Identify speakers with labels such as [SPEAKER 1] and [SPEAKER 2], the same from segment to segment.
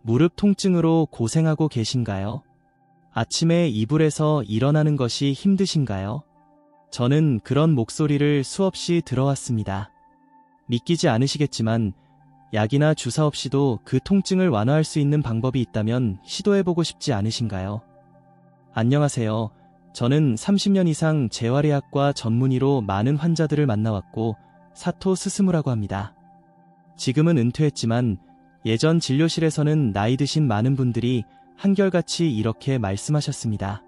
[SPEAKER 1] 무릎 통증으로 고생하고 계신가요? 아침에 이불에서 일어나는 것이 힘드신가요? 저는 그런 목소리를 수없이 들어왔습니다. 믿기지 않으시겠지만 약이나 주사 없이도 그 통증을 완화할 수 있는 방법이 있다면 시도해보고 싶지 않으신가요? 안녕하세요. 저는 30년 이상 재활의학과 전문의로 많은 환자들을 만나왔고 사토 스스무라고 합니다. 지금은 은퇴했지만 예전 진료실에서는 나이 드신 많은 분들이 한결같이 이렇게 말씀하셨습니다.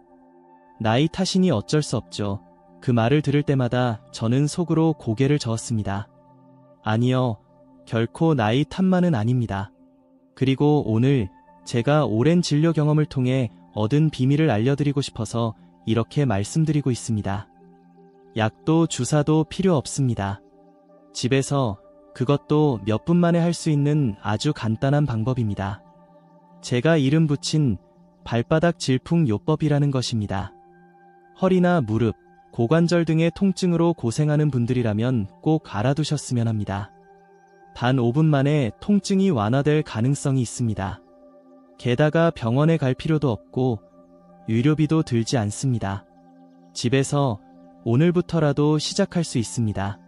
[SPEAKER 1] 나이 탓이니 어쩔 수 없죠. 그 말을 들을 때마다 저는 속으로 고개를 저었습니다. 아니요, 결코 나이 탓만은 아닙니다. 그리고 오늘 제가 오랜 진료 경험을 통해 얻은 비밀을 알려드리고 싶어서 이렇게 말씀드리고 있습니다. 약도 주사도 필요 없습니다. 집에서 그것도 몇 분 만에 할 수 있는 아주 간단한 방법입니다. 제가 이름 붙인 발바닥 질풍요법이라는 것입니다. 허리나 무릎, 고관절 등의 통증으로 고생하는 분들이라면 꼭 알아두셨으면 합니다. 단 5분 만에 통증이 완화될 가능성이 있습니다. 게다가 병원에 갈 필요도 없고 유료비도 들지 않습니다. 집에서 오늘부터라도 시작할 수 있습니다.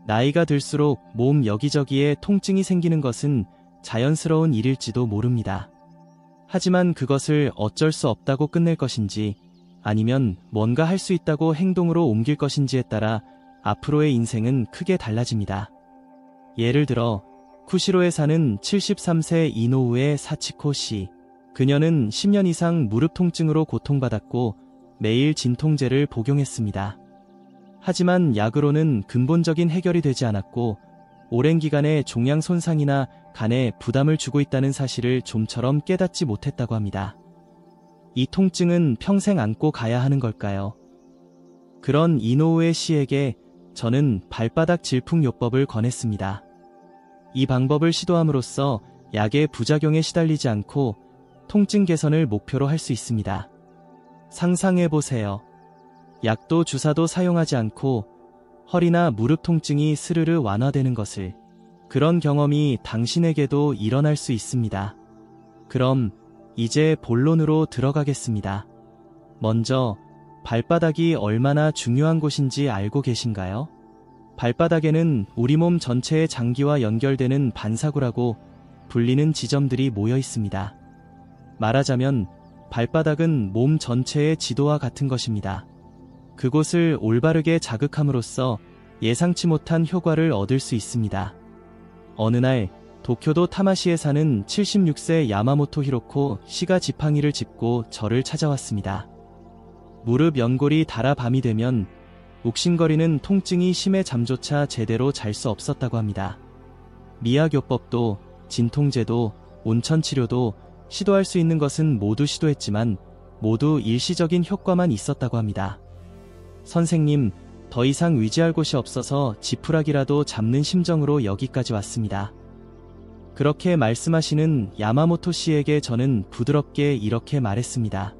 [SPEAKER 1] 나이가 들수록 몸 여기저기에 통증이 생기는 것은 자연스러운 일일지도 모릅니다. 하지만 그것을 어쩔 수 없다고 끝낼 것인지 아니면 뭔가 할 수 있다고 행동으로 옮길 것인지에 따라 앞으로의 인생은 크게 달라집니다. 예를 들어 쿠시로에 사는 73세 이노우에 사치코 씨. 그녀는 10년 이상 무릎 통증으로 고통받았고 매일 진통제를 복용했습니다. 하지만 약으로는 근본적인 해결이 되지 않았고 오랜 기간의 종양 손상이나 간에 부담을 주고 있다는 사실을 좀처럼 깨닫지 못했다고 합니다. 이 통증은 평생 안고 가야 하는 걸까요? 그런 이노우에 씨에게 저는 발바닥 질풍요법을 권했습니다. 이 방법을 시도함으로써 약의 부작용에 시달리지 않고 통증 개선을 목표로 할 수 있습니다. 상상해보세요. 약도 주사도 사용하지 않고 허리나 무릎 통증이 스르르 완화되는 것을. 그런 경험이 당신에게도 일어날 수 있습니다. 그럼 이제 본론으로 들어가겠습니다. 먼저 발바닥이 얼마나 중요한 곳인지 알고 계신가요? 발바닥에는 우리 몸 전체의 장기와 연결되는 반사구라고 불리는 지점들이 모여 있습니다. 말하자면 발바닥은 몸 전체의 지도와 같은 것입니다. 그곳을 올바르게 자극함으로써 예상치 못한 효과를 얻을 수 있습니다. 어느 날 도쿄도 타마시에 사는 76세 야마모토 히로코 씨가 지팡이를 짚고 저를 찾아왔습니다. 무릎 연골이 닳아 밤이 되면 욱신거리는 통증이 심해 잠조차 제대로 잘 수 없었다고 합니다. 미약요법도 진통제도 온천치료도 시도할 수 있는 것은 모두 시도했지만 모두 일시적인 효과만 있었다고 합니다. 선생님, 더 이상 의지할 곳이 없어서 지푸라기라도 잡는 심정으로 여기까지 왔습니다. 그렇게 말씀하시는 야마모토 씨에게 저는 부드럽게 이렇게 말했습니다.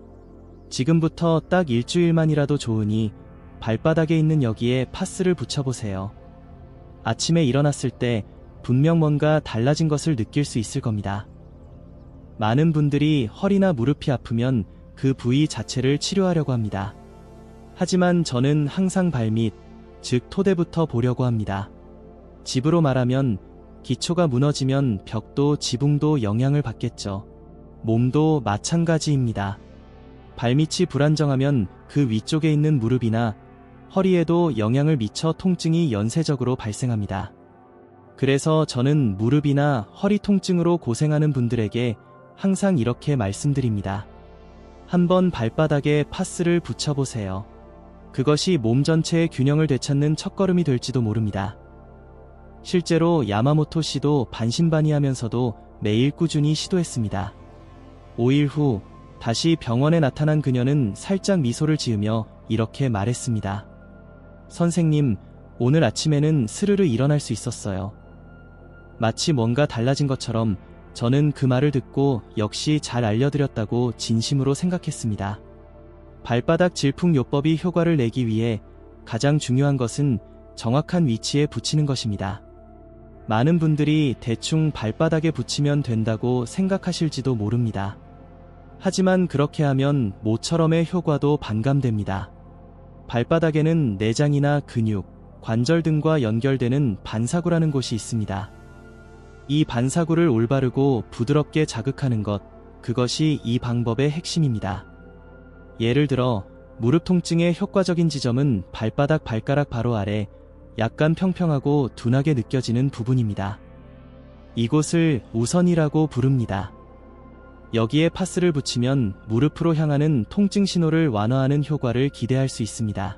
[SPEAKER 1] 지금부터 딱 일주일만이라도 좋으니 발바닥에 있는 여기에 파스를 붙여보세요. 아침에 일어났을 때 분명 뭔가 달라진 것을 느낄 수 있을 겁니다. 많은 분들이 허리나 무릎이 아프면 그 부위 자체를 치료하려고 합니다. 하지만 저는 항상 발밑, 즉 토대부터 보려고 합니다. 집으로 말하면 기초가 무너지면 벽도 지붕도 영향을 받겠죠. 몸도 마찬가지입니다. 발밑이 불안정하면 그 위쪽에 있는 무릎이나 허리에도 영향을 미쳐 통증이 연쇄적으로 발생합니다. 그래서 저는 무릎이나 허리 통증으로 고생하는 분들에게 항상 이렇게 말씀드립니다. 한번 발바닥에 파스를 붙여보세요. 그것이 몸 전체의 균형을 되찾는 첫걸음이 될지도 모릅니다. 실제로 야마모토 씨도 반신반의하면서도 매일 꾸준히 시도했습니다. 5일 후 다시 병원에 나타난 그녀는 살짝 미소를 지으며 이렇게 말했습니다. 선생님, 오늘 아침에는 스르르 일어날 수 있었어요. 마치 뭔가 달라진 것처럼 저는 그 말을 듣고 역시 잘 알려드렸다고 진심으로 생각했습니다. 발바닥 질풍요법이 효과를 내기 위해 가장 중요한 것은 정확한 위치에 붙이는 것입니다. 많은 분들이 대충 발바닥에 붙이면 된다고 생각하실지도 모릅니다. 하지만 그렇게 하면 모처럼의 효과도 반감됩니다. 발바닥에는 내장이나 근육, 관절 등과 연결되는 반사구라는 곳이 있습니다. 이 반사구를 올바르고 부드럽게 자극하는 것, 그것이 이 방법의 핵심입니다. 예를 들어 무릎 통증의 효과적인 지점은 발바닥 발가락 바로 아래 약간 평평하고 둔하게 느껴지는 부분입니다. 이곳을 우선이라고 부릅니다. 여기에 파스를 붙이면 무릎으로 향하는 통증 신호를 완화하는 효과를 기대할 수 있습니다.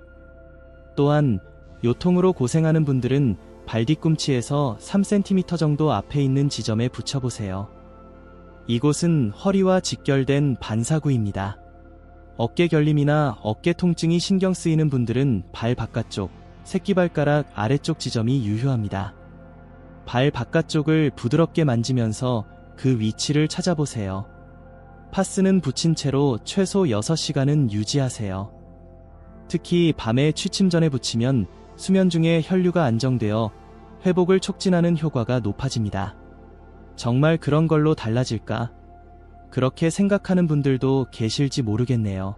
[SPEAKER 1] 또한 요통으로 고생하는 분들은 발 뒤꿈치에서 3cm 정도 앞에 있는 지점에 붙여보세요. 이곳은 허리와 직결된 반사구입니다. 어깨 결림이나 어깨 통증이 신경 쓰이는 분들은 발 바깥쪽, 새끼발가락 아래쪽 지점이 유효합니다. 발 바깥쪽을 부드럽게 만지면서 그 위치를 찾아보세요. 파스는 붙인 채로 최소 6시간은 유지하세요. 특히 밤에 취침 전에 붙이면 수면 중에 혈류가 안정되어 회복을 촉진하는 효과가 높아집니다. 정말 그런 걸로 달라질까? 그렇게 생각하는 분들도 계실지 모르겠네요.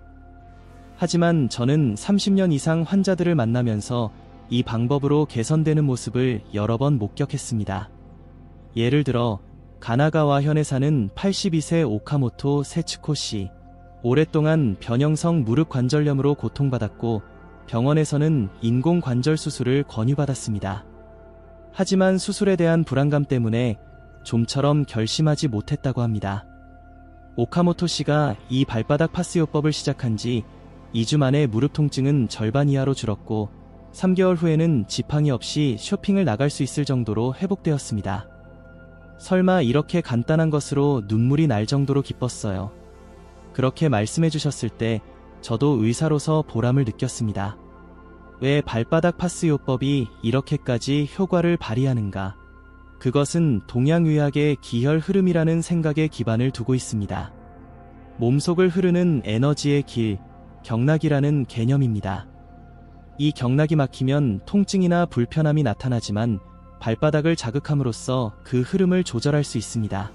[SPEAKER 1] 하지만 저는 30년 이상 환자들을 만나면서 이 방법으로 개선되는 모습을 여러 번 목격했습니다. 예를 들어 가나가와현에 사는 82세 오카모토 세츠코 씨. 오랫동안 변형성 무릎 관절염으로 고통받았고 병원에서는 인공관절 수술을 권유받았습니다. 하지만 수술에 대한 불안감 때문에 좀처럼 결심하지 못했다고 합니다. 오카모토 씨가 이 발바닥 파스요법을 시작한 지 2주 만에 무릎 통증은 절반 이하로 줄었고 3개월 후에는 지팡이 없이 쇼핑을 나갈 수 있을 정도로 회복되었습니다. 설마 이렇게 간단한 것으로 눈물이 날 정도로 기뻤어요. 그렇게 말씀해 주셨을 때 저도 의사로서 보람을 느꼈습니다. 왜 발바닥 파스요법이 이렇게까지 효과를 발휘하는가? 그것은 동양의학의 기혈 흐름이라는 생각에 기반을 두고 있습니다. 몸속을 흐르는 에너지의 길, 경락이라는 개념입니다. 이 경락이 막히면 통증이나 불편함이 나타나지만 발바닥을 자극함으로써 그 흐름을 조절할 수 있습니다.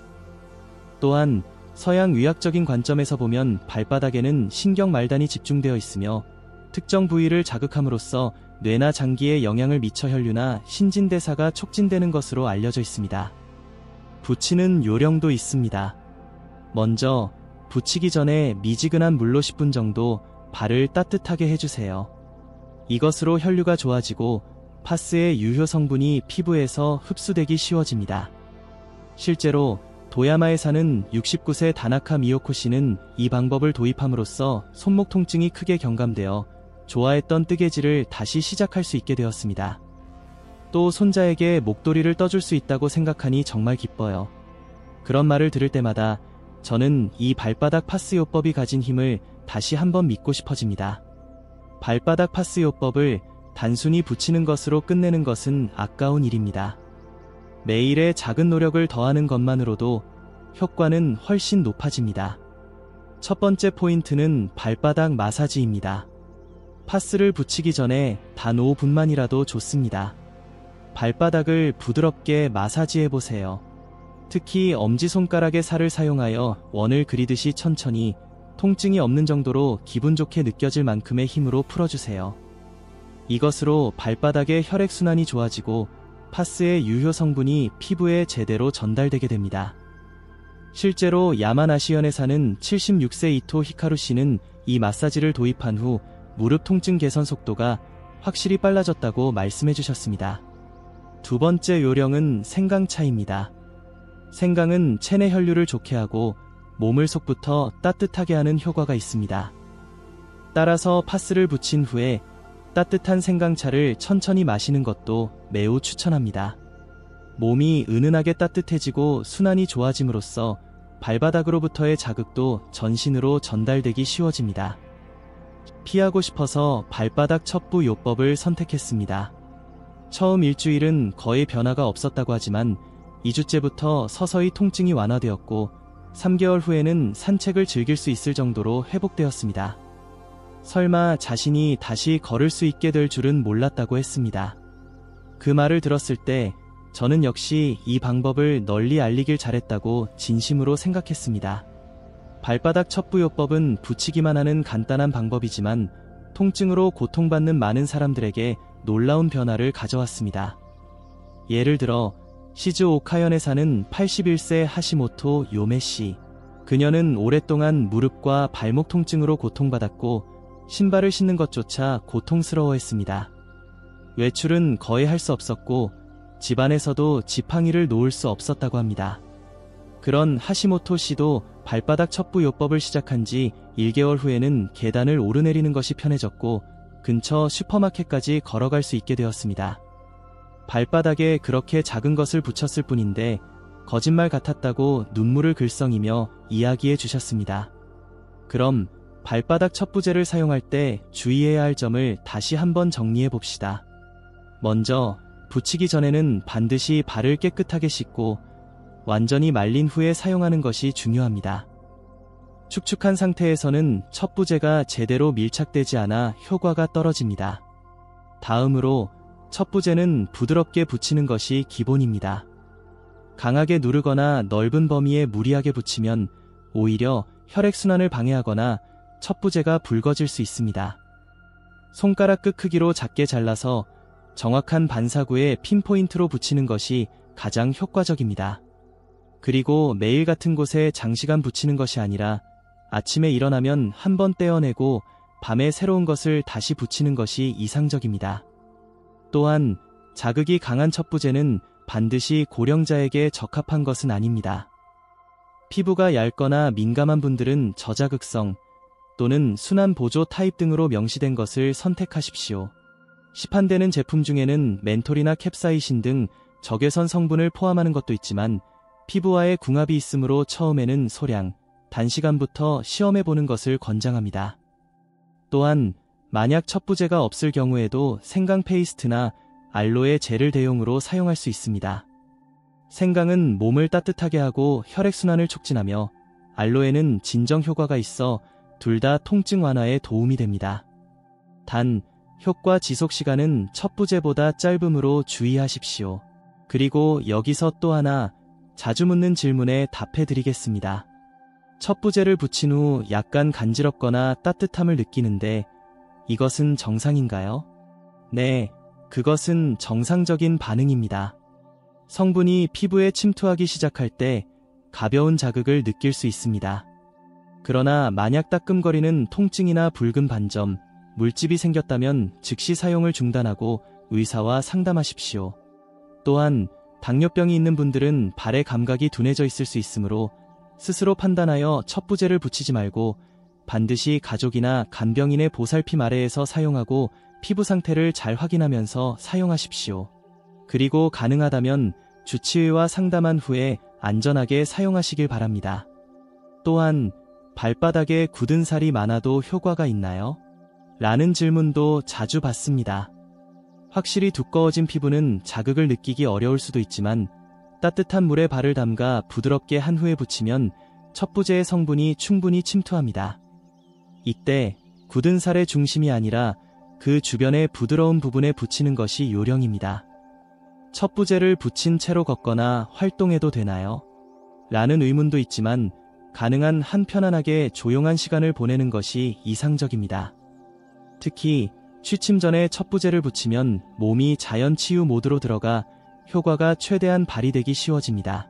[SPEAKER 1] 또한 서양 의학적인 관점에서 보면 발바닥에는 신경 말단이 집중되어 있으며 특정 부위를 자극함으로써 뇌나 장기에 영향을 미쳐 혈류나 신진대사가 촉진되는 것으로 알려져 있습니다. 붙이는 요령도 있습니다. 먼저 붙이기 전에 미지근한 물로 10분 정도 발을 따뜻하게 해주세요. 이것으로 혈류가 좋아지고 파스의 유효 성분이 피부에서 흡수되기 쉬워집니다. 실제로 도야마에 사는 69세 다나카 미요코 씨는 이 방법을 도입함으로써 손목 통증이 크게 경감되어 좋아했던 뜨개질을 다시 시작할 수 있게 되었습니다. 또 손자에게 목도리를 떠줄 수 있다고 생각하니 정말 기뻐요. 그런 말을 들을 때마다 저는 이 발바닥 파스요법이 가진 힘을 다시 한번 믿고 싶어집니다. 발바닥 파스요법을 단순히 붙이는 것으로 끝내는 것은 아까운 일입니다. 매일의 작은 노력을 더하는 것만으로도 효과는 훨씬 높아집니다. 첫 번째 포인트는 발바닥 마사지입니다. 파스를 붙이기 전에 단 5분만이라도 좋습니다. 발바닥을 부드럽게 마사지해보세요. 특히 엄지손가락의 살을 사용하여 원을 그리듯이 천천히 통증이 없는 정도로 기분 좋게 느껴질 만큼의 힘으로 풀어주세요. 이것으로 발바닥의 혈액순환이 좋아지고 파스의 유효 성분이 피부에 제대로 전달되게 됩니다. 실제로 야마나시현에 사는 76세 이토 히카루 씨는 이 마사지를 도입한 후 무릎 통증 개선 속도가 확실히 빨라졌다고 말씀해 주셨습니다. 두 번째 요령은 생강차입니다. 생강은 체내 혈류를 좋게 하고 몸을 속부터 따뜻하게 하는 효과가 있습니다. 따라서 파스를 붙인 후에 따뜻한 생강차를 천천히 마시는 것도 매우 추천합니다. 몸이 은은하게 따뜻해지고 순환이 좋아짐으로써 발바닥으로부터의 자극도 전신으로 전달되기 쉬워집니다. 피하고 싶어서 발바닥 첩부 요법을 선택했습니다. 처음 일주일은 거의 변화가 없었다고 하지만 2주째부터 서서히 통증이 완화되었고 3개월 후에는 산책을 즐길 수 있을 정도로 회복되었습니다. 설마 자신이 다시 걸을 수 있게 될 줄은 몰랐다고 했습니다. 그 말을 들었을 때 저는 역시 이 방법을 널리 알리길 잘했다고 진심으로 생각했습니다. 발바닥 첩부요법은 붙이기만 하는 간단한 방법이지만 통증으로 고통받는 많은 사람들에게 놀라운 변화를 가져왔습니다. 예를 들어 시즈오카현에 사는 81세 하시모토 요메씨. 그녀는 오랫동안 무릎과 발목 통증으로 고통받았고 신발을 신는 것조차 고통스러워했습니다. 외출은 거의 할 수 없었고 집안에서도 지팡이를 놓을 수 없었다고 합니다. 그런 하시모토 씨도 발바닥 첩부요법을 시작한 지 1개월 후에는 계단을 오르내리는 것이 편해졌고 근처 슈퍼마켓까지 걸어갈 수 있게 되었습니다. 발바닥에 그렇게 작은 것을 붙였을 뿐인데 거짓말 같았다고 눈물을 글썽이며 이야기해 주셨습니다. 그럼 발바닥 첩부제를 사용할 때 주의해야 할 점을 다시 한번 정리해 봅시다. 먼저 붙이기 전에는 반드시 발을 깨끗하게 씻고 완전히 말린 후에 사용하는 것이 중요합니다. 축축한 상태에서는 첩부제가 제대로 밀착되지 않아 효과가 떨어집니다. 다음으로 첩부제는 부드럽게 붙이는 것이 기본입니다. 강하게 누르거나 넓은 범위에 무리하게 붙이면 오히려 혈액순환을 방해하거나 첩부제가 붉어질 수 있습니다. 손가락 끝 크기로 작게 잘라서 정확한 반사구에 핀포인트로 붙이는 것이 가장 효과적입니다. 그리고 매일 같은 곳에 장시간 붙이는 것이 아니라 아침에 일어나면 한 번 떼어내고 밤에 새로운 것을 다시 붙이는 것이 이상적입니다. 또한 자극이 강한 첩부제는 반드시 고령자에게 적합한 것은 아닙니다. 피부가 얇거나 민감한 분들은 저자극성 또는 순환 보조 타입 등으로 명시된 것을 선택하십시오. 시판되는 제품 중에는 멘톨이나 캡사이신 등 적외선 성분을 포함하는 것도 있지만 피부와의 궁합이 있으므로 처음에는 소량, 단시간부터 시험해보는 것을 권장합니다. 또한 만약 첩부제가 없을 경우에도 생강 페이스트나 알로에 젤을 대용으로 사용할 수 있습니다. 생강은 몸을 따뜻하게 하고 혈액순환을 촉진하며 알로에는 진정 효과가 있어 둘 다 통증 완화에 도움이 됩니다. 단, 효과 지속 시간은 첩부제보다 짧으므로 주의하십시오. 그리고 여기서 또 하나 자주 묻는 질문에 답해 드리겠습니다. 첩부제를 붙인 후 약간 간지럽거나 따뜻함을 느끼는데 이것은 정상인가요? 네, 그것은 정상적인 반응입니다. 성분이 피부에 침투하기 시작할 때 가벼운 자극을 느낄 수 있습니다. 그러나 만약 따끔거리는 통증이나 붉은 반점, 물집이 생겼다면 즉시 사용을 중단하고 의사와 상담하십시오. 또한 당뇨병이 있는 분들은 발의 감각이 둔해져 있을 수 있으므로 스스로 판단하여 첩부제를 붙이지 말고 반드시 가족이나 간병인의 보살핌 아래에서 사용하고 피부 상태를 잘 확인하면서 사용하십시오. 그리고 가능하다면 주치의와 상담한 후에 안전하게 사용하시길 바랍니다. 또한 발바닥에 굳은 살이 많아도 효과가 있나요? 라는 질문도 자주 받습니다. 확실히 두꺼워진 피부는 자극을 느끼기 어려울 수도 있지만 따뜻한 물에 발을 담가 부드럽게 한 후에 붙이면 첩부제의 성분이 충분히 침투합니다. 이때 굳은 살의 중심이 아니라 그 주변의 부드러운 부분에 붙이는 것이 요령입니다. 첩부제를 붙인 채로 걷거나 활동해도 되나요? 라는 의문도 있지만 가능한 한 편안하게 조용한 시간을 보내는 것이 이상적입니다. 특히 취침 전에 첩부제를 붙이면 몸이 자연 치유 모드로 들어가 효과가 최대한 발휘되기 쉬워집니다.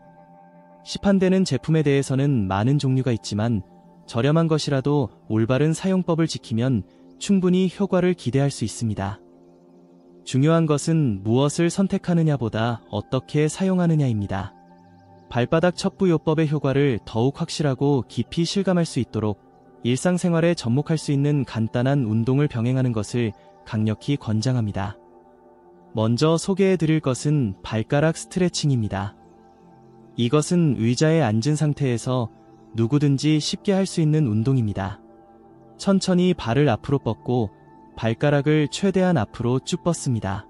[SPEAKER 1] 시판되는 제품에 대해서는 많은 종류가 있지만 저렴한 것이라도 올바른 사용법을 지키면 충분히 효과를 기대할 수 있습니다. 중요한 것은 무엇을 선택하느냐보다 어떻게 사용하느냐입니다. 발바닥 첩부요법의 효과를 더욱 확실하고 깊이 실감할 수 있도록 일상생활에 접목할 수 있는 간단한 운동을 병행하는 것을 강력히 권장합니다. 먼저 소개해드릴 것은 발가락 스트레칭입니다. 이것은 의자에 앉은 상태에서 누구든지 쉽게 할 수 있는 운동입니다. 천천히 발을 앞으로 뻗고 발가락을 최대한 앞으로 쭉 뻗습니다.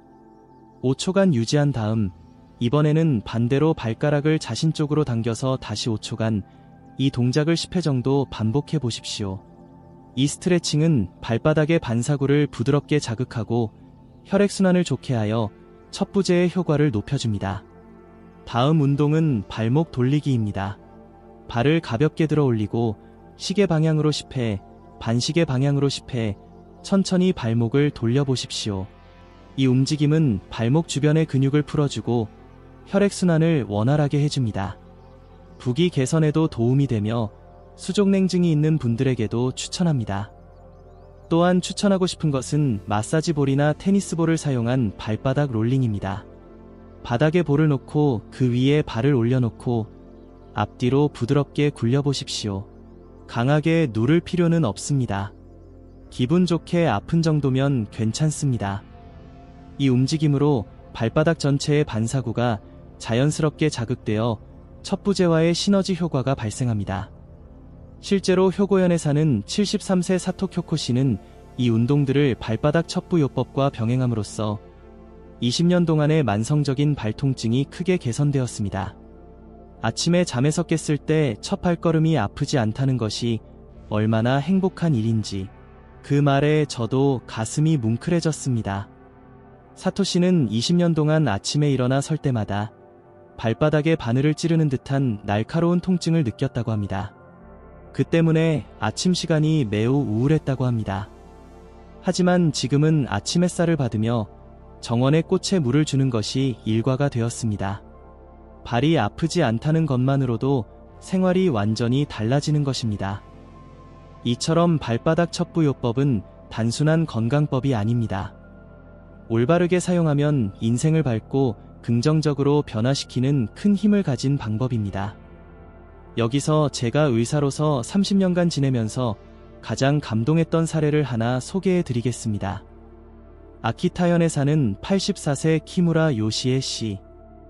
[SPEAKER 1] 5초간 유지한 다음 이번에는 반대로 발가락을 자신 쪽으로 당겨서 다시 5초간 이 동작을 10회 정도 반복해 보십시오. 이 스트레칭은 발바닥의 반사구를 부드럽게 자극하고 혈액순환을 좋게 하여 첩부제의 효과를 높여줍니다. 다음 운동은 발목 돌리기입니다. 발을 가볍게 들어 올리고 시계 방향으로 10회, 반시계 방향으로 10회, 천천히 발목을 돌려보십시오. 이 움직임은 발목 주변의 근육을 풀어주고 혈액순환을 원활하게 해줍니다. 부기 개선에도 도움이 되며 수족냉증이 있는 분들에게도 추천합니다. 또한 추천하고 싶은 것은 마사지볼이나 테니스볼을 사용한 발바닥 롤링입니다. 바닥에 볼을 놓고 그 위에 발을 올려놓고 앞뒤로 부드럽게 굴려보십시오. 강하게 누를 필요는 없습니다. 기분 좋게 아픈 정도면 괜찮습니다. 이 움직임으로 발바닥 전체의 반사구가 자연스럽게 자극되어 척부재와의 시너지 효과가 발생합니다. 실제로 효고현에 사는 73세 사토 씨는 이 운동들을 발바닥 척부요법과 병행함으로써 20년 동안의 만성적인 발통증이 크게 개선되었습니다. 아침에 잠에서 깼을 때 첫 발걸음이 아프지 않다는 것이 얼마나 행복한 일인지 그 말에 저도 가슴이 뭉클해졌습니다. 사토 씨는 20년 동안 아침에 일어나 설 때마다 발바닥에 바늘을 찌르는 듯한 날카로운 통증을 느꼈다고 합니다. 그 때문에 아침 시간이 매우 우울했다고 합니다. 하지만 지금은 아침 햇살을 받으며 정원의 꽃에 물을 주는 것이 일과가 되었습니다. 발이 아프지 않다는 것만으로도 생활이 완전히 달라지는 것입니다. 이처럼 발바닥 척부요법은 단순한 건강법이 아닙니다. 올바르게 사용하면 인생을 밝고 긍정적으로 변화시키는 큰 힘을 가진 방법입니다. 여기서 제가 의사로서 30년간 지내면서 가장 감동했던 사례를 하나 소개해 드리겠습니다. 아키타현에 사는 84세 키무라 요시에 씨.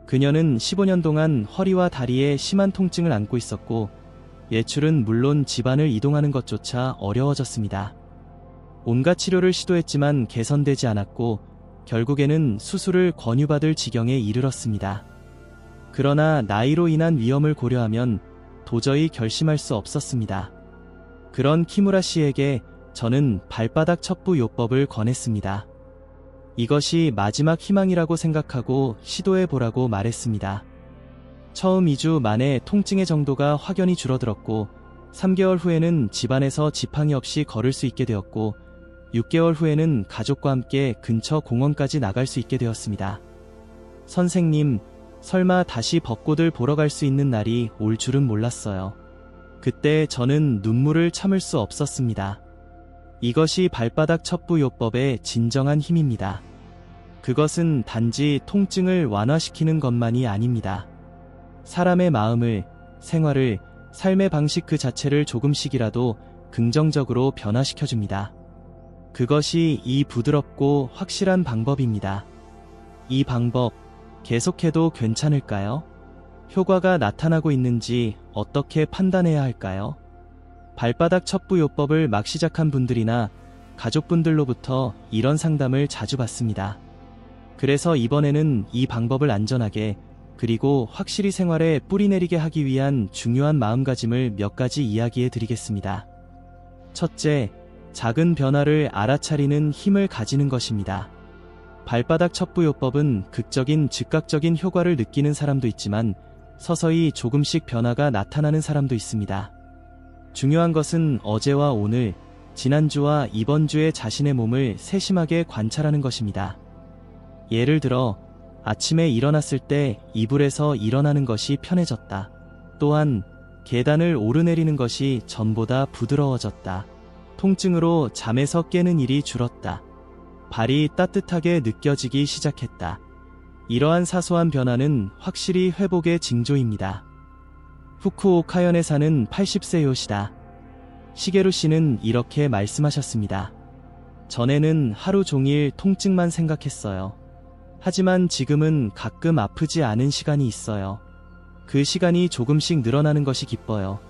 [SPEAKER 1] 그녀는 15년 동안 허리와 다리에 심한 통증을 안고 있었고 외출은 물론 집안을 이동하는 것조차 어려워졌습니다. 온갖 치료를 시도했지만 개선되지 않았고 결국에는 수술을 권유받을 지경에 이르렀습니다. 그러나 나이로 인한 위험을 고려하면 도저히 결심할 수 없었습니다. 그런 키무라 씨에게 저는 발바닥 척부요법을 권했습니다. 이것이 마지막 희망이라고 생각하고 시도해보라고 말했습니다. 처음 2주 만에 통증의 정도가 확연히 줄어들었고 3개월 후에는 집안에서 지팡이 없이 걸을 수 있게 되었고 6개월 후에는 가족과 함께 근처 공원까지 나갈 수 있게 되었습니다. 선생님, 설마 다시 벚꽃을 보러 갈 수 있는 날이 올 줄은 몰랐어요. 그때 저는 눈물을 참을 수 없었습니다. 이것이 발바닥 척부요법의 진정한 힘입니다. 그것은 단지 통증을 완화시키는 것만이 아닙니다. 사람의 마음을, 생활을, 삶의 방식 그 자체를 조금씩이라도 긍정적으로 변화시켜줍니다. 그것이 이 부드럽고 확실한 방법입니다. 이 방법 계속해도 괜찮을까요? 효과가 나타나고 있는지 어떻게 판단해야 할까요? 발바닥 척부요법을 막 시작한 분들이나 가족분들로부터 이런 상담을 자주 받습니다. 그래서 이번에는 이 방법을 안전하게 그리고 확실히 생활에 뿌리내리게 하기 위한 중요한 마음가짐을 몇 가지 이야기해 드리겠습니다. 첫째, 작은 변화를 알아차리는 힘을 가지는 것입니다. 발바닥 척부요법은 극적인 즉각적인 효과를 느끼는 사람도 있지만 서서히 조금씩 변화가 나타나는 사람도 있습니다. 중요한 것은 어제와 오늘, 지난주와 이번 주에 자신의 몸을 세심하게 관찰하는 것입니다. 예를 들어 아침에 일어났을 때 이불에서 일어나는 것이 편해졌다. 또한 계단을 오르내리는 것이 전보다 부드러워졌다. 통증으로 잠에서 깨는 일이 줄었다. 발이 따뜻하게 느껴지기 시작했다. 이러한 사소한 변화는 확실히 회복의 징조입니다. 후쿠오카현에 사는 80세 요시다. 시게루 씨는 이렇게 말씀하셨습니다. 전에는 하루 종일 통증만 생각했어요. 하지만 지금은 가끔 아프지 않은 시간이 있어요. 그 시간이 조금씩 늘어나는 것이 기뻐요.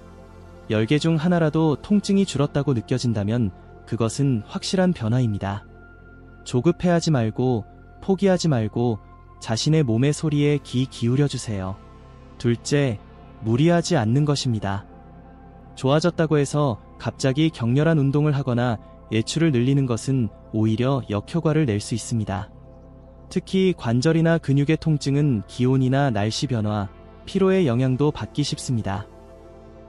[SPEAKER 1] 10개 중 하나라도 통증이 줄었다고 느껴진다면 그것은 확실한 변화입니다. 조급해하지 말고 포기하지 말고 자신의 몸의 소리에 귀 기울여주세요. 둘째, 무리하지 않는 것입니다. 좋아졌다고 해서 갑자기 격렬한 운동을 하거나 외출을 늘리는 것은 오히려 역효과를 낼 수 있습니다. 특히 관절이나 근육의 통증은 기온이나 날씨 변화, 피로의 영향도 받기 쉽습니다.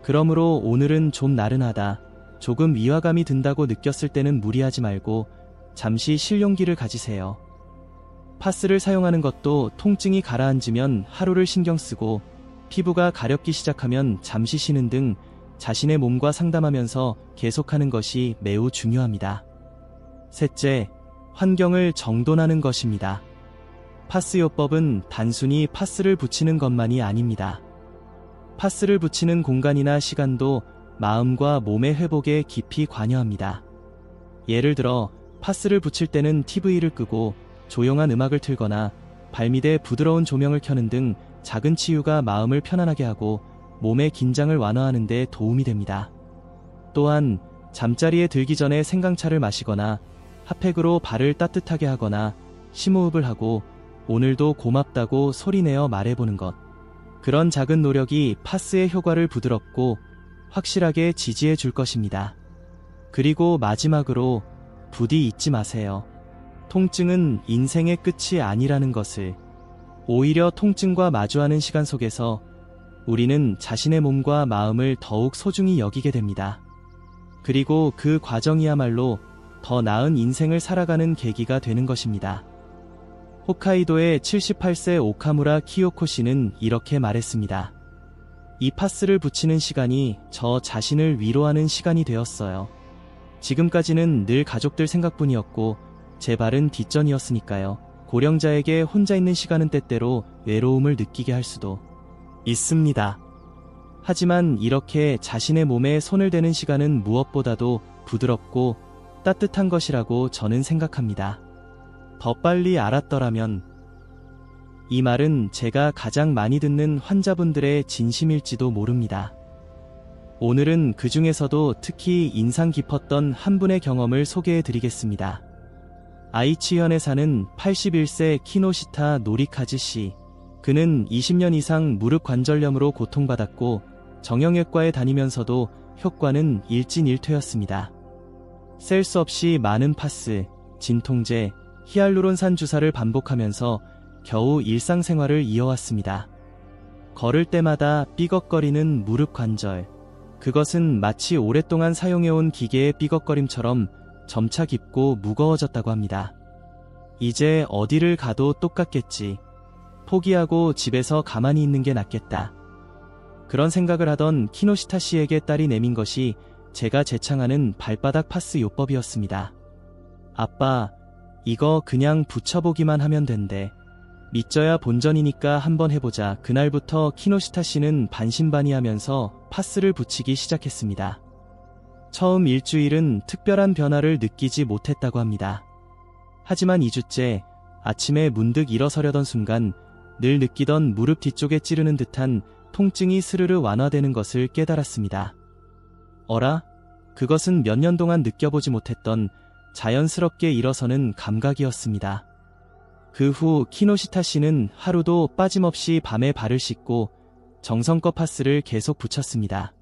[SPEAKER 1] 그러므로 오늘은 좀 나른하다, 조금 위화감이 든다고 느꼈을 때는 무리하지 말고 잠시 쉴 용기를 가지세요. 파스를 사용하는 것도 통증이 가라앉으면 하루를 신경 쓰고 피부가 가렵기 시작하면 잠시 쉬는 등 자신의 몸과 상담하면서 계속하는 것이 매우 중요합니다. 셋째, 환경을 정돈하는 것입니다. 파스요법은 단순히 파스를 붙이는 것만이 아닙니다. 파스를 붙이는 공간이나 시간도 마음과 몸의 회복에 깊이 관여합니다. 예를 들어 파스를 붙일 때는 TV를 끄고 조용한 음악을 틀거나 발밑에 부드러운 조명을 켜는 등 작은 치유가 마음을 편안하게 하고 몸의 긴장을 완화하는 데 도움이 됩니다. 또한 잠자리에 들기 전에 생강차를 마시거나 핫팩으로 발을 따뜻하게 하거나 심호흡을 하고 오늘도 고맙다고 소리내어 말해보는 것. 그런 작은 노력이 파스의 효과를 부드럽고 확실하게 지지해 줄 것입니다. 그리고 마지막으로 부디 잊지 마세요. 통증은 인생의 끝이 아니라는 것을. 오히려 통증과 마주하는 시간 속에서 우리는 자신의 몸과 마음을 더욱 소중히 여기게 됩니다. 그리고 그 과정이야말로 더 나은 인생을 살아가는 계기가 되는 것입니다. 홋카이도의 78세 오카무라 키요코 씨는 이렇게 말했습니다. 이 파스를 붙이는 시간이 저 자신을 위로하는 시간이 되었어요. 지금까지는 늘 가족들 생각뿐이었고 제 발은 뒷전이었으니까요. 고령자에게 혼자 있는 시간은 때때로 외로움을 느끼게 할 수도 있습니다. 하지만 이렇게 자신의 몸에 손을 대는 시간은 무엇보다도 부드럽고 따뜻한 것이라고 저는 생각합니다. 더 빨리 알았더라면. 이 말은 제가 가장 많이 듣는 환자분들의 진심일지도 모릅니다. 오늘은 그 중에서도 특히 인상 깊었던 한 분의 경험을 소개해 드리겠습니다. 아이치현에 사는 81세 키노시타 노리카즈 씨. 그는 20년 이상 무릎 관절염으로 고통받았고 정형외과에 다니면서도 효과는 일진일퇴였습니다. 셀 수 없이 많은 파스, 진통제, 히알루론산 주사를 반복하면서 겨우 일상생활을 이어왔습니다. 걸을 때마다 삐걱거리는 무릎 관절. 그것은 마치 오랫동안 사용해온 기계의 삐걱거림처럼 점차 깊고 무거워졌다고 합니다. 이제 어디를 가도 똑같겠지. 포기하고 집에서 가만히 있는 게 낫겠다. 그런 생각을 하던 키노시타 씨에게 딸이 내민 것이 제가 제창하는 발바닥 파스 요법이었습니다. 아빠, 이거 그냥 붙여보기만 하면 된대. 믿져야 본전이니까 한번 해보자. 그날부터 키노시타 씨는 반신반의하면서 파스를 붙이기 시작했습니다. 처음 일주일은 특별한 변화를 느끼지 못했다고 합니다. 하지만 2주째 아침에 문득 일어서려던 순간 늘 느끼던 무릎 뒤쪽에 찌르는 듯한 통증이 스르르 완화되는 것을 깨달았습니다. 어라? 그것은 몇 년 동안 느껴보지 못했던 자연스럽게 일어서는 감각이었습니다. 그 후 키노시타 씨는 하루도 빠짐없이 밤에 발을 씻고 정성껏 파스를 계속 붙였습니다.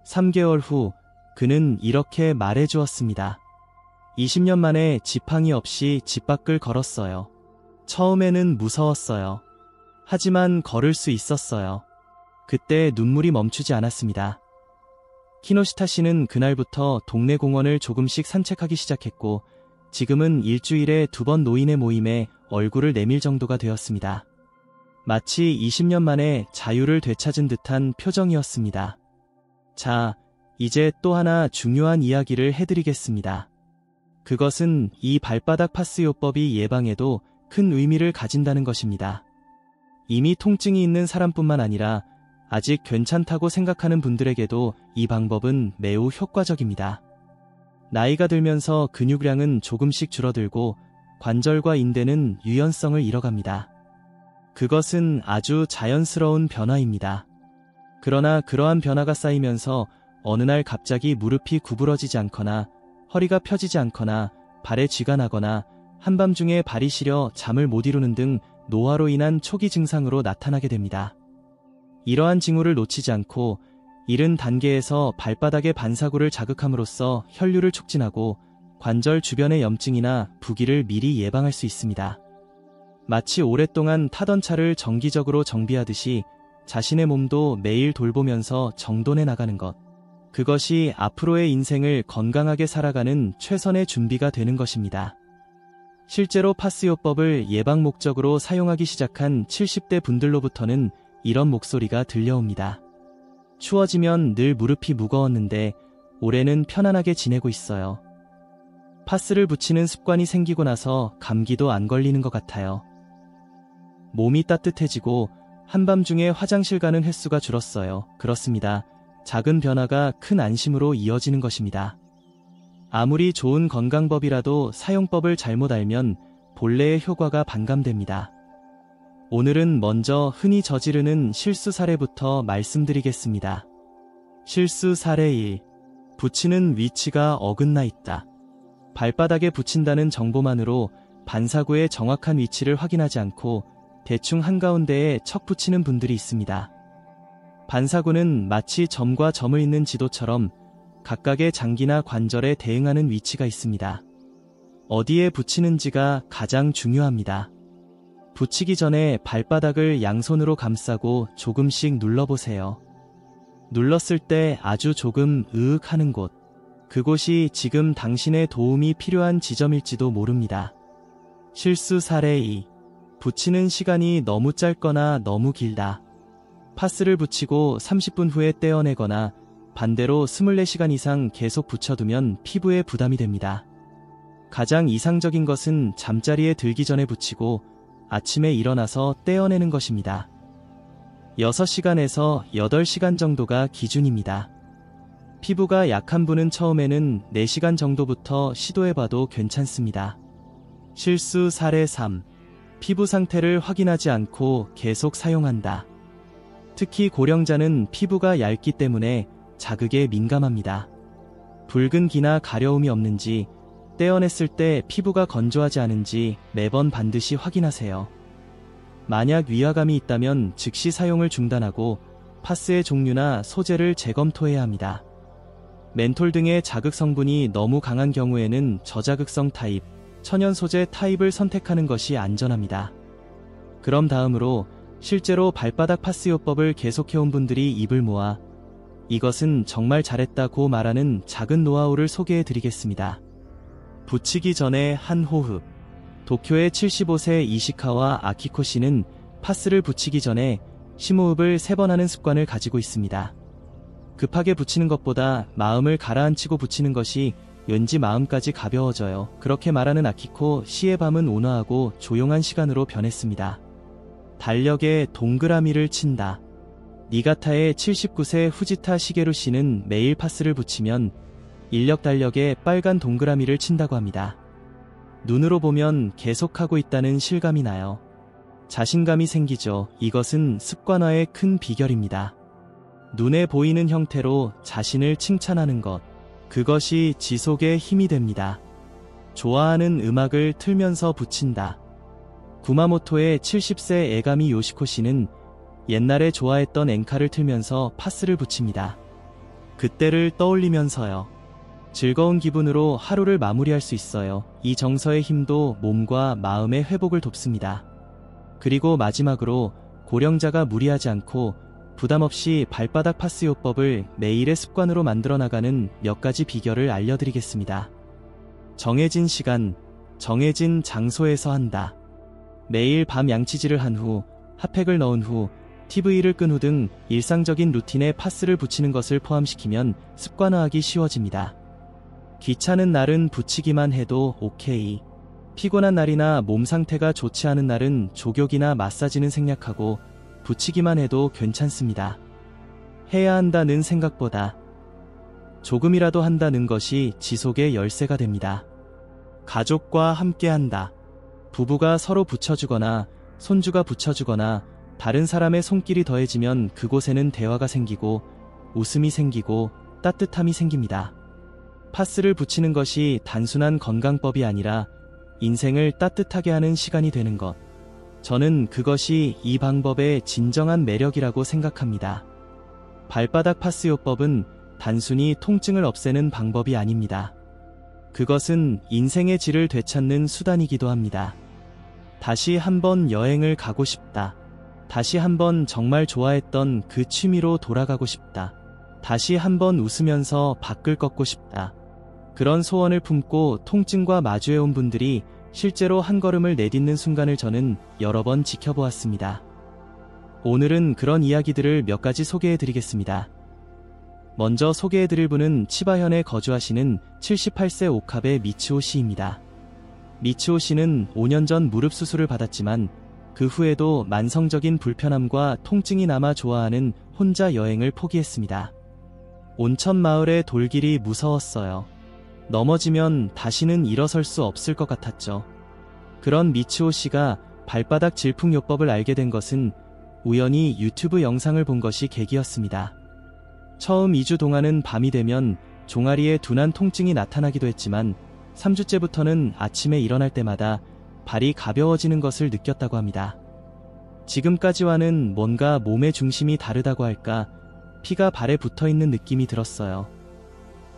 [SPEAKER 1] 3개월 후 그는 이렇게 말해주었습니다. 20년 만에 지팡이 없이 집 밖을 걸었어요. 처음에는 무서웠어요. 하지만 걸을 수 있었어요. 그때 눈물이 멈추지 않았습니다. 키노시타 씨는 그날부터 동네 공원을 조금씩 산책하기 시작했고 지금은 일주일에 2번 노인의 모임에 얼굴을 내밀 정도가 되었습니다. 마치 20년 만에 자유를 되찾은 듯한 표정이었습니다. 자, 이제 또 하나 중요한 이야기를 해드리겠습니다. 그것은 이 발바닥 파스 요법이 예방에도 큰 의미를 가진다는 것입니다. 이미 통증이 있는 사람뿐만 아니라 아직 괜찮다고 생각하는 분들에게도 이 방법은 매우 효과적입니다. 나이가 들면서 근육량은 조금씩 줄어들고 관절과 인대는 유연성을 잃어갑니다. 그것은 아주 자연스러운 변화입니다. 그러나 그러한 변화가 쌓이면서 어느 날 갑자기 무릎이 구부러지지 않거나 허리가 펴지지 않거나 발에 쥐가 나거나 한밤중에 발이 시려 잠을 못 이루는 등 노화로 인한 초기 증상으로 나타나게 됩니다. 이러한 징후를 놓치지 않고 이른 단계에서 발바닥의 반사구를 자극함으로써 혈류를 촉진하고 관절 주변의 염증이나 부기를 미리 예방할 수 있습니다. 마치 오랫동안 타던 차를 정기적으로 정비하듯이 자신의 몸도 매일 돌보면서 정돈해 나가는 것. 그것이 앞으로의 인생을 건강하게 살아가는 최선의 준비가 되는 것입니다. 실제로 파스요법을 예방 목적으로 사용하기 시작한 70대 분들로부터는 이런 목소리가 들려옵니다. 추워지면 늘 무릎이 무거웠는데 올해는 편안하게 지내고 있어요. 파스를 붙이는 습관이 생기고 나서 감기도 안 걸리는 것 같아요. 몸이 따뜻해지고 한밤중에 화장실 가는 횟수가 줄었어요. 그렇습니다. 작은 변화가 큰 안심으로 이어지는 것입니다. 아무리 좋은 건강법이라도 사용법을 잘못 알면 본래의 효과가 반감됩니다. 오늘은 먼저 흔히 저지르는 실수 사례부터 말씀드리겠습니다. 실수 사례 1. 붙이는 위치가 어긋나 있다. 발바닥에 붙인다는 정보만으로 반사구의 정확한 위치를 확인하지 않고 대충 한가운데에 척 붙이는 분들이 있습니다. 반사구는 마치 점과 점을 잇는 지도처럼 각각의 장기나 관절에 대응하는 위치가 있습니다. 어디에 붙이는지가 가장 중요합니다. 붙이기 전에 발바닥을 양손으로 감싸고 조금씩 눌러보세요. 눌렀을 때 아주 조금 으윽 하는 곳, 그곳이 지금 당신의 도움이 필요한 지점일지도 모릅니다. 실수 사례 2. 붙이는 시간이 너무 짧거나 너무 길다. 파스를 붙이고 30분 후에 떼어내거나 반대로 24시간 이상 계속 붙여두면 피부에 부담이 됩니다. 가장 이상적인 것은 잠자리에 들기 전에 붙이고 아침에 일어나서 떼어내는 것입니다. 6시간에서 8시간 정도가 기준입니다. 피부가 약한 분은 처음에는 4시간 정도부터 시도해봐도 괜찮습니다. 실수 사례 3. 피부 상태를 확인하지 않고 계속 사용한다. 특히 고령자는 피부가 얇기 때문에 자극에 민감합니다. 붉은 기나 가려움이 없는지, 떼어냈을 때 피부가 건조하지 않은지 매번 반드시 확인하세요. 만약 위화감이 있다면 즉시 사용을 중단하고 파스의 종류나 소재를 재검토해야 합니다. 멘톨 등의 자극 성분이 너무 강한 경우에는 저자극성 타입, 천연 소재 타입을 선택하는 것이 안전합니다. 그럼 다음으로 실제로 발바닥 파스요법을 계속해온 분들이 입을 모아 이것은 정말 잘했다고 말하는 작은 노하우를 소개해드리겠습니다. 붙이기 전에 한 호흡. 도쿄의 75세 이시카와 아키코 씨는 파스를 붙이기 전에 심호흡을 3번 하는 습관을 가지고 있습니다. 급하게 붙이는 것보다 마음을 가라앉히고 붙이는 것이 왠지 마음까지 가벼워져요. 그렇게 말하는 아키코 씨의 밤은 온화하고 조용한 시간으로 변했습니다. 달력에 동그라미를 친다. 니가타의 79세 후지타 시게루 씨는 매일 파스를 붙이면 인력 달력에 빨간 동그라미를 친다고 합니다. 눈으로 보면 계속하고 있다는 실감이 나요. 자신감이 생기죠. 이것은 습관화의 큰 비결입니다. 눈에 보이는 형태로 자신을 칭찬하는 것. 그것이 지속의 힘이 됩니다. 좋아하는 음악을 틀면서 붙인다. 구마모토의 70세 에가미 요시코 씨는 옛날에 좋아했던 엔카를 틀면서 파스를 붙입니다. 그때를 떠올리면서요. 즐거운 기분으로 하루를 마무리할 수 있어요. 이 정서의 힘도 몸과 마음의 회복을 돕습니다. 그리고 마지막으로 고령자가 무리하지 않고 부담 없이 발바닥 파스요법을 매일의 습관으로 만들어 나가는 몇 가지 비결을 알려드리겠습니다. 정해진 시간, 정해진 장소에서 한다. 매일 밤 양치질을 한 후, 핫팩을 넣은 후, TV를 끈 후 등 일상적인 루틴에 파스를 붙이는 것을 포함시키면 습관화하기 쉬워집니다. 귀찮은 날은 붙이기만 해도 오케이. 피곤한 날이나 몸 상태가 좋지 않은 날은 족욕이나 마사지는 생략하고 붙이기만 해도 괜찮습니다. 해야 한다는 생각보다 조금이라도 한다는 것이 지속의 열쇠가 됩니다. 가족과 함께 한다. 부부가 서로 붙여주거나 손주가 붙여주거나 다른 사람의 손길이 더해지면 그곳에는 대화가 생기고 웃음이 생기고 따뜻함이 생깁니다. 파스를 붙이는 것이 단순한 건강법이 아니라 인생을 따뜻하게 하는 시간이 되는 것. 저는 그것이 이 방법의 진정한 매력이라고 생각합니다. 발바닥 파스요법은 단순히 통증을 없애는 방법이 아닙니다. 그것은 인생의 질을 되찾는 수단이기도 합니다. 다시 한번 여행을 가고 싶다. 다시 한번 정말 좋아했던 그 취미로 돌아가고 싶다. 다시 한번 웃으면서 밖을 걷고 싶다. 그런 소원을 품고 통증과 마주해온 분들이 실제로 한 걸음을 내딛는 순간을 저는 여러 번 지켜보았습니다. 오늘은 그런 이야기들을 몇 가지 소개해드리겠습니다. 먼저 소개해드릴 분은 치바현에 거주하시는 78세 오카베 미츠오 씨입니다. 미츠오 씨는 5년 전 무릎 수술을 받았지만 그 후에도 만성적인 불편함과 통증이 남아 좋아하는 혼자 여행을 포기했습니다. 온천 마을의 돌길이 무서웠어요. 넘어지면 다시는 일어설 수 없을 것 같았죠. 그런 미츠오 씨가 발바닥 질풍요법을 알게 된 것은 우연히 유튜브 영상을 본 것이 계기였습니다. 처음 2주 동안은 밤이 되면 종아리에 둔한 통증이 나타나기도 했지만 3주째부터는 아침에 일어날 때마다 발이 가벼워지는 것을 느꼈다고 합니다. 지금까지와는 뭔가 몸의 중심이 다르다고 할까, 피가 발에 붙어있는 느낌이 들었어요.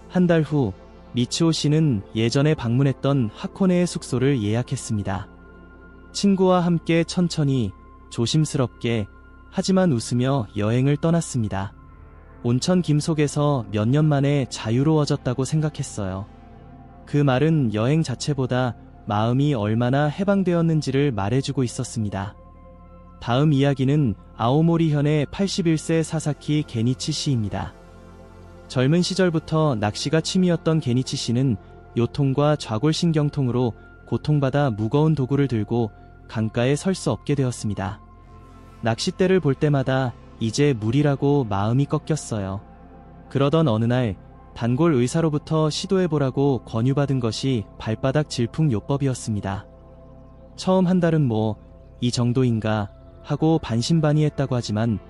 [SPEAKER 1] 한 달 후 미츠오 씨는 예전에 방문했던 하코네의 숙소를 예약했습니다. 친구와 함께 천천히 조심스럽게 하지만 웃으며 여행을 떠났습니다. 온천 김 속에서 몇 년 만에 자유로워졌다고 생각했어요. 그 말은 여행 자체보다 마음이 얼마나 해방되었는지를 말해주고 있었습니다. 다음 이야기는 아오모리현의 81세 사사키 게니치 씨입니다. 젊은 시절부터 낚시가 취미였던 게니치 씨는 요통과 좌골신경통으로 고통받아 무거운 도구를 들고 강가에 설 수 없게 되었습니다. 낚싯대를 볼 때마다 이제 무리라고 마음이 꺾였어요. 그러던 어느 날 단골 의사로부터 시도해보라고 권유받은 것이 발바닥 질풍요법이었습니다. 처음 한 달은 뭐 이 정도인가 하고 반신반의했다고 하지만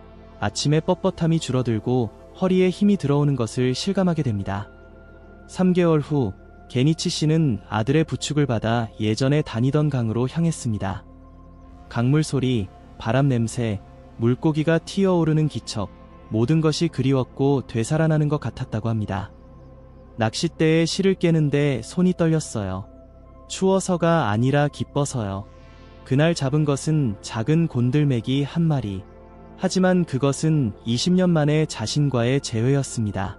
[SPEAKER 1] 아침에 뻣뻣함이 줄어들고 허리에 힘이 들어오는 것을 실감하게 됩니다. 3개월 후 게니치 씨는 아들의 부축을 받아 예전에 다니던 강으로 향했습니다. 강물 소리, 바람 냄새, 물고기가 튀어오르는 기척, 모든 것이 그리웠고 되살아나는 것 같았다고 합니다. 낚싯대에 실을 깨는데 손이 떨렸어요. 추워서가 아니라 기뻐서요. 그날 잡은 것은 작은 곤들매기 한 마리. 하지만 그것은 20년 만에 자신과의 재회였습니다.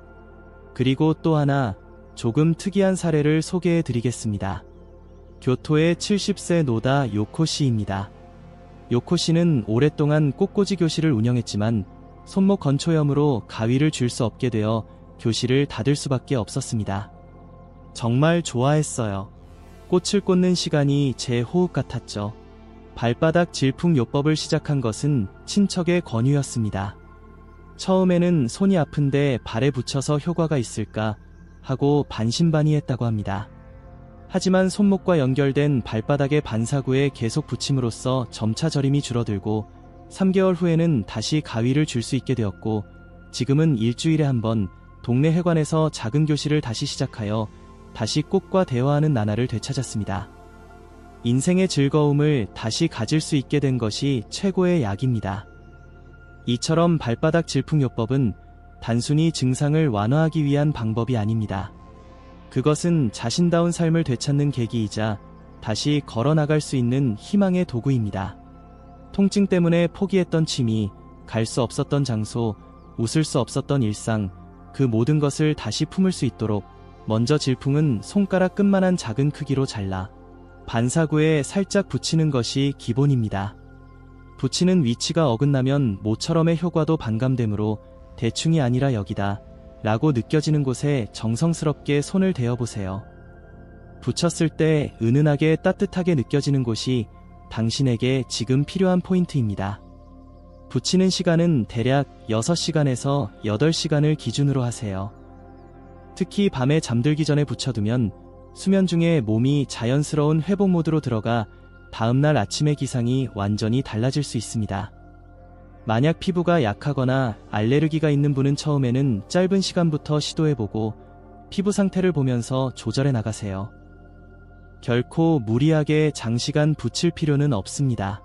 [SPEAKER 1] 그리고 또 하나 조금 특이한 사례를 소개해 드리겠습니다. 교토의 70세 노다 요코 씨입니다. 요코 씨는 오랫동안 꽃꽂이 교실을 운영했지만 손목 건초염으로 가위를 쥘 수 없게 되어 교실을 닫을 수밖에 없었습니다. 정말 좋아했어요. 꽃을 꽂는 시간이 제 호흡 같았죠. 발바닥 질풍요법을 시작한 것은 친척의 권유였습니다. 처음에는 손이 아픈데 발에 붙여서 효과가 있을까 하고 반신반의했다고 합니다. 하지만 손목과 연결된 발바닥의 반사구에 계속 붙임으로써 점차 저림이 줄어들고 3개월 후에는 다시 가위를 쥘 수 있게 되었고 지금은 일주일에 한 번 동네 회관에서 작은 교실을 다시 시작하여 다시 꽃과 대화하는 나날을 되찾았습니다. 인생의 즐거움을 다시 가질 수 있게 된 것이 최고의 약입니다. 이처럼 발바닥 질풍요법은 단순히 증상을 완화하기 위한 방법이 아닙니다. 그것은 자신다운 삶을 되찾는 계기이자 다시 걸어나갈 수 있는 희망의 도구입니다. 통증 때문에 포기했던 취미, 갈 수 없었던 장소, 웃을 수 없었던 일상, 그 모든 것을 다시 품을 수 있도록 먼저 질풍은 손가락 끝만한 작은 크기로 잘라 반사구에 살짝 붙이는 것이 기본입니다. 붙이는 위치가 어긋나면 모처럼의 효과도 반감되므로 대충이 아니라 여기다 라고 느껴지는 곳에 정성스럽게 손을 대어보세요. 붙였을 때 은은하게 따뜻하게 느껴지는 곳이 당신에게 지금 필요한 포인트입니다. 붙이는 시간은 대략 6시간에서 8시간을 기준으로 하세요. 특히 밤에 잠들기 전에 붙여두면 수면 중에 몸이 자연스러운 회복 모드로 들어가 다음날 아침의 기상이 완전히 달라질 수 있습니다. 만약 피부가 약하거나 알레르기가 있는 분은 처음에는 짧은 시간부터 시도해보고 피부 상태를 보면서 조절해 나가세요. 결코 무리하게 장시간 붙일 필요는 없습니다.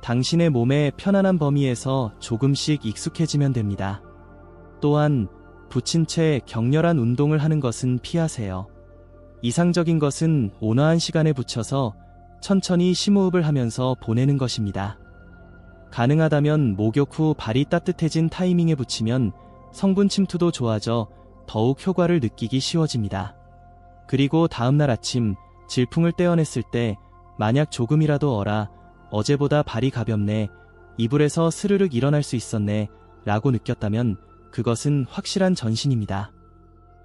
[SPEAKER 1] 당신의 몸에 편안한 범위에서 조금씩 익숙해지면 됩니다. 또한 붙인 채 격렬한 운동을 하는 것은 피하세요. 이상적인 것은 온화한 시간에 붙여서 천천히 심호흡을 하면서 보내는 것입니다. 가능하다면 목욕 후 발이 따뜻해진 타이밍에 붙이면 성분 침투도 좋아져 더욱 효과를 느끼기 쉬워집니다. 그리고 다음날 아침 질풍을 떼어냈을 때 만약 조금이라도 어제보다 발이 가볍네, 이불에서 스르륵 일어날 수 있었네 라고 느꼈다면 그것은 확실한 전신입니다.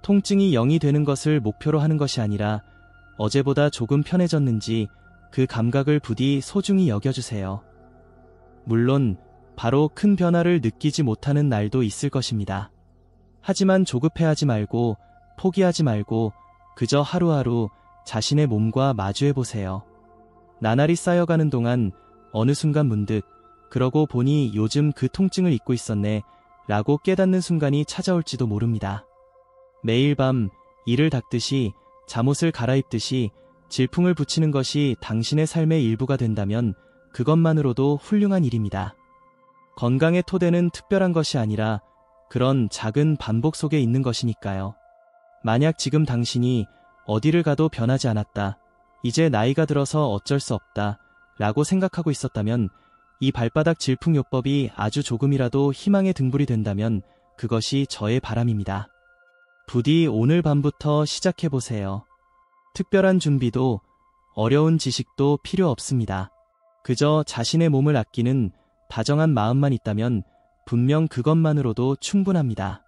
[SPEAKER 1] 통증이 0이 되는 것을 목표로 하는 것이 아니라 어제보다 조금 편해졌는지 그 감각을 부디 소중히 여겨주세요. 물론 바로 큰 변화를 느끼지 못하는 날도 있을 것입니다. 하지만 조급해하지 말고 포기하지 말고 그저 하루하루 자신의 몸과 마주해보세요. 나날이 쌓여가는 동안 어느 순간 문득 그러고 보니 요즘 그 통증을 잊고 있었네 라고 깨닫는 순간이 찾아올지도 모릅니다. 매일 밤 이를 닦듯이 잠옷을 갈아입듯이 질풍을 붙이는 것이 당신의 삶의 일부가 된다면 그것만으로도 훌륭한 일입니다. 건강의 토대는 특별한 것이 아니라 그런 작은 반복 속에 있는 것이니까요. 만약 지금 당신이 어디를 가도 변하지 않았다, 이제 나이가 들어서 어쩔 수 없다 라고 생각하고 있었다면 이 발바닥 질풍요법이 아주 조금이라도 희망의 등불이 된다면 그것이 저의 바람입니다. 부디 오늘 밤부터 시작해보세요. 특별한 준비도 어려운 지식도 필요 없습니다. 그저 자신의 몸을 아끼는 다정한 마음만 있다면 분명 그것만으로도 충분합니다.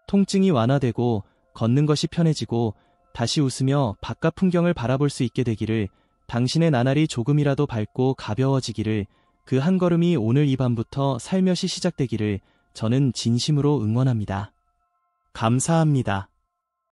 [SPEAKER 1] 통증이 완화되고 걷는 것이 편해지고 다시 웃으며 바깥 풍경을 바라볼 수 있게 되기를, 당신의 나날이 조금이라도 밝고 가벼워지기를, 그 한 걸음이 오늘 이 밤부터 살며시 시작되기를 저는 진심으로 응원합니다. 감사합니다.